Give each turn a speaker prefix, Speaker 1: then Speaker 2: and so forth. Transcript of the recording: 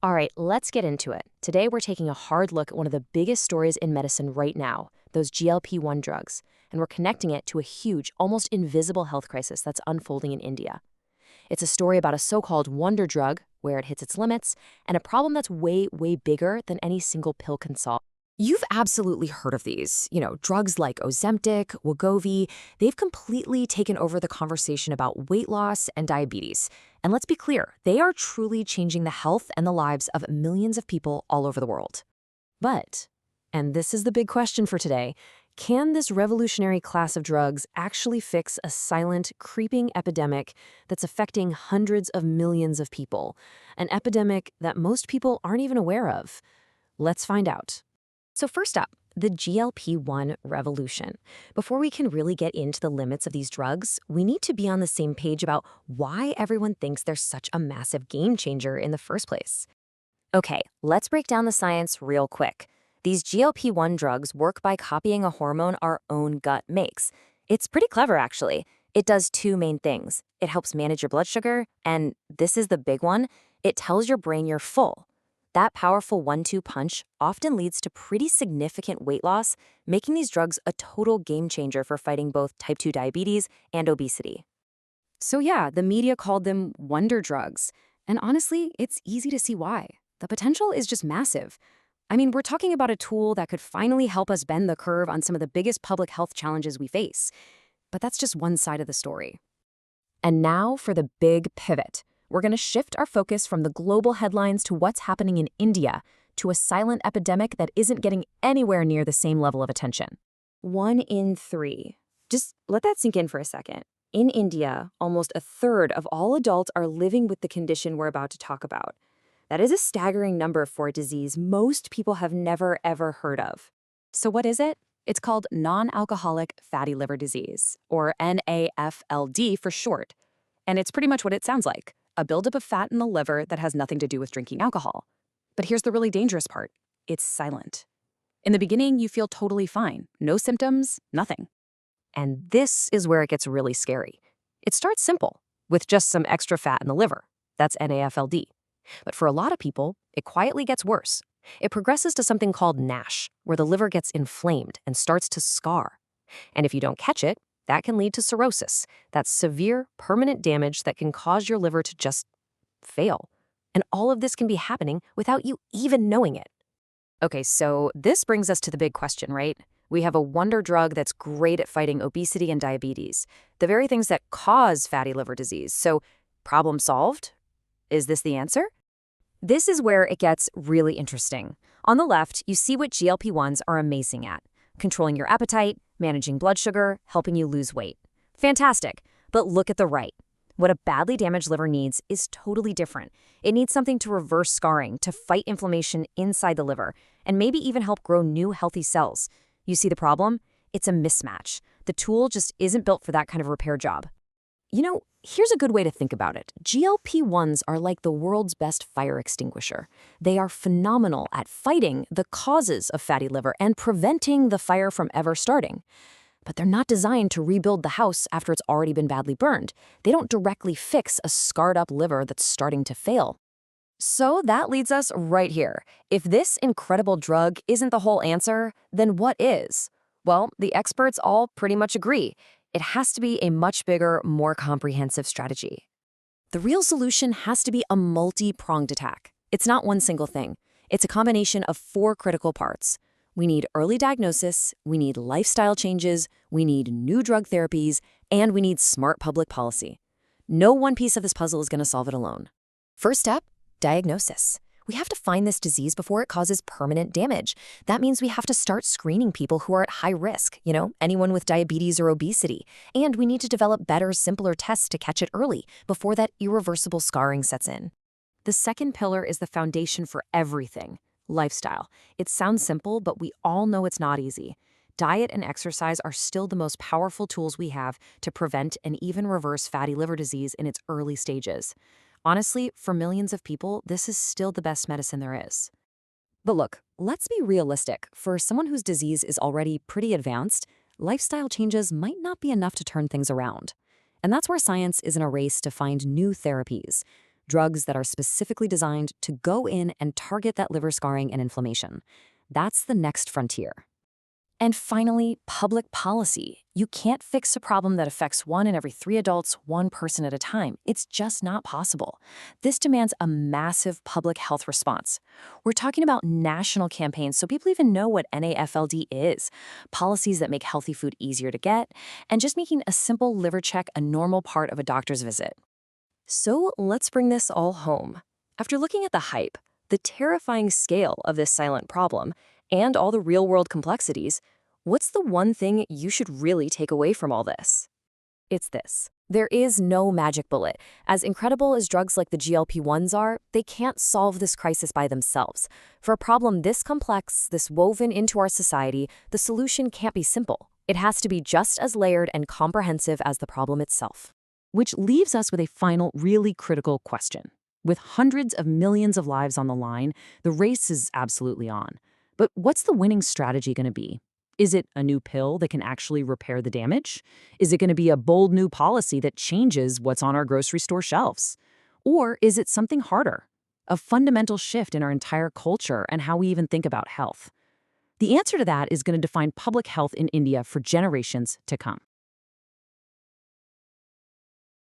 Speaker 1: All right, let's get into it. Today, we're taking a hard look at one of the biggest stories in medicine right now, those GLP-1 drugs, and we're connecting it to a huge, almost invisible health crisis that's unfolding in India. It's a story about a so-called wonder drug, where it hits its limits, and a problem that's way, way bigger than any single pill can solve. You've absolutely heard of these. Drugs like Ozempic, Wegovy, they've completely taken over the conversation about weight loss and diabetes. And let's be clear, they are truly changing the health and the lives of millions of people all over the world. But, and this is the big question for today, can this revolutionary class of drugs actually fix a silent, creeping epidemic that's affecting hundreds of millions of people? An epidemic that most people aren't even aware of. Let's find out. So first up, the GLP-1 revolution. Before we can really get into the limits of these drugs, we need to be on the same page about why everyone thinks they're such a massive game changer in the first place. Okay, let's break down the science real quick. These GLP-1 drugs work by copying a hormone our own gut makes. It's pretty clever, actually. It does two main things. It helps manage your blood sugar, and this is the big one, it tells your brain you're full. That powerful 1-2 punch often leads to pretty significant weight loss, making these drugs a total game changer for fighting both type 2 diabetes and obesity. So yeah, the media called them wonder drugs. And honestly, it's easy to see why. The potential is just massive. I mean, we're talking about a tool that could finally help us bend the curve on some of the biggest public health challenges we face. But that's just one side of the story. And now for the big pivot. We're going to shift our focus from the global headlines to what's happening in India, to a silent epidemic that isn't getting anywhere near the same level of attention. 1 in 3. Just let that sink in for a second. In India, almost a third of all adults are living with the condition we're about to talk about. That is a staggering number for a disease most people have never, ever heard of. So what is it? It's called non-alcoholic fatty liver disease, or NAFLD for short. And it's pretty much what it sounds like. A buildup of fat in the liver that has nothing to do with drinking alcohol. But here's the really dangerous part. It's silent. In the beginning, you feel totally fine. No symptoms, nothing. And this is where it gets really scary. It starts simple, with just some extra fat in the liver. That's NAFLD. But for a lot of people, it quietly gets worse. It progresses to something called NASH, where the liver gets inflamed and starts to scar. And if you don't catch it, that can lead to cirrhosis. That's severe, permanent damage that can cause your liver to just fail. And all of this can be happening without you even knowing it. Okay, so this brings us to the big question, right? We have a wonder drug that's great at fighting obesity and diabetes, the very things that cause fatty liver disease. So, problem solved? Is this the answer? This is where it gets really interesting. On the left, you see what GLP-1s are amazing at. Controlling your appetite, managing blood sugar, helping you lose weight. Fantastic. But look at the right. What a badly damaged liver needs is totally different. It needs something to reverse scarring, to fight inflammation inside the liver, and maybe even help grow new healthy cells. You see the problem? It's a mismatch. The tool just isn't built for that kind of repair job. Here's a good way to think about it. GLP-1s are like the world's best fire extinguisher. They are phenomenal at fighting the causes of fatty liver and preventing the fire from ever starting. But they're not designed to rebuild the house after it's already been badly burned. They don't directly fix a scarred-up liver that's starting to fail. So that leads us right here. If this incredible drug isn't the whole answer, then what is? Well, the experts all pretty much agree. It has to be a much bigger, more comprehensive strategy. The real solution has to be a multi-pronged attack. It's not one single thing. It's a combination of 4 critical parts. We need early diagnosis, we need lifestyle changes, we need new drug therapies, and we need smart public policy. No one piece of this puzzle is going to solve it alone. First step, diagnosis. We have to find this disease before it causes permanent damage. That means we have to start screening people who are at high risk, anyone with diabetes or obesity. And we need to develop better, simpler tests to catch it early, before that irreversible scarring sets in. The second pillar is the foundation for everything, lifestyle. It sounds simple, but we all know it's not easy. Diet and exercise are still the most powerful tools we have to prevent and even reverse fatty liver disease in its early stages. Honestly, for millions of people, this is still the best medicine there is. But look, let's be realistic. For someone whose disease is already pretty advanced, lifestyle changes might not be enough to turn things around. And that's where science is in a race to find new therapies. drugs that are specifically designed to go in and target that liver scarring and inflammation. That's the next frontier. And finally, public policy. You can't fix a problem that affects 1 in every 3 adults, 1 person at a time. It's just not possible. This demands a massive public health response. We're talking about national campaigns so people even know what NAFLD is, policies that make healthy food easier to get, and just making a simple liver check a normal part of a doctor's visit. So let's bring this all home. After looking at the hype, the terrifying scale of this silent problem, and all the real-world complexities, what's the one thing you should really take away from all this? It's this. There is no magic bullet. As incredible as drugs like the GLP-1s are, they can't solve this crisis by themselves. For a problem this complex, this woven into our society, the solution can't be simple. It has to be just as layered and comprehensive as the problem itself. Which leaves us with a final, really critical question. With hundreds of millions of lives on the line, the race is absolutely on. But what's the winning strategy going to be? Is it a new pill that can actually repair the damage? Is it going to be a bold new policy that changes what's on our grocery store shelves? Or is it something harder? A fundamental shift in our entire culture and how we even think about health? The answer to that is going to define public health in India for generations to come.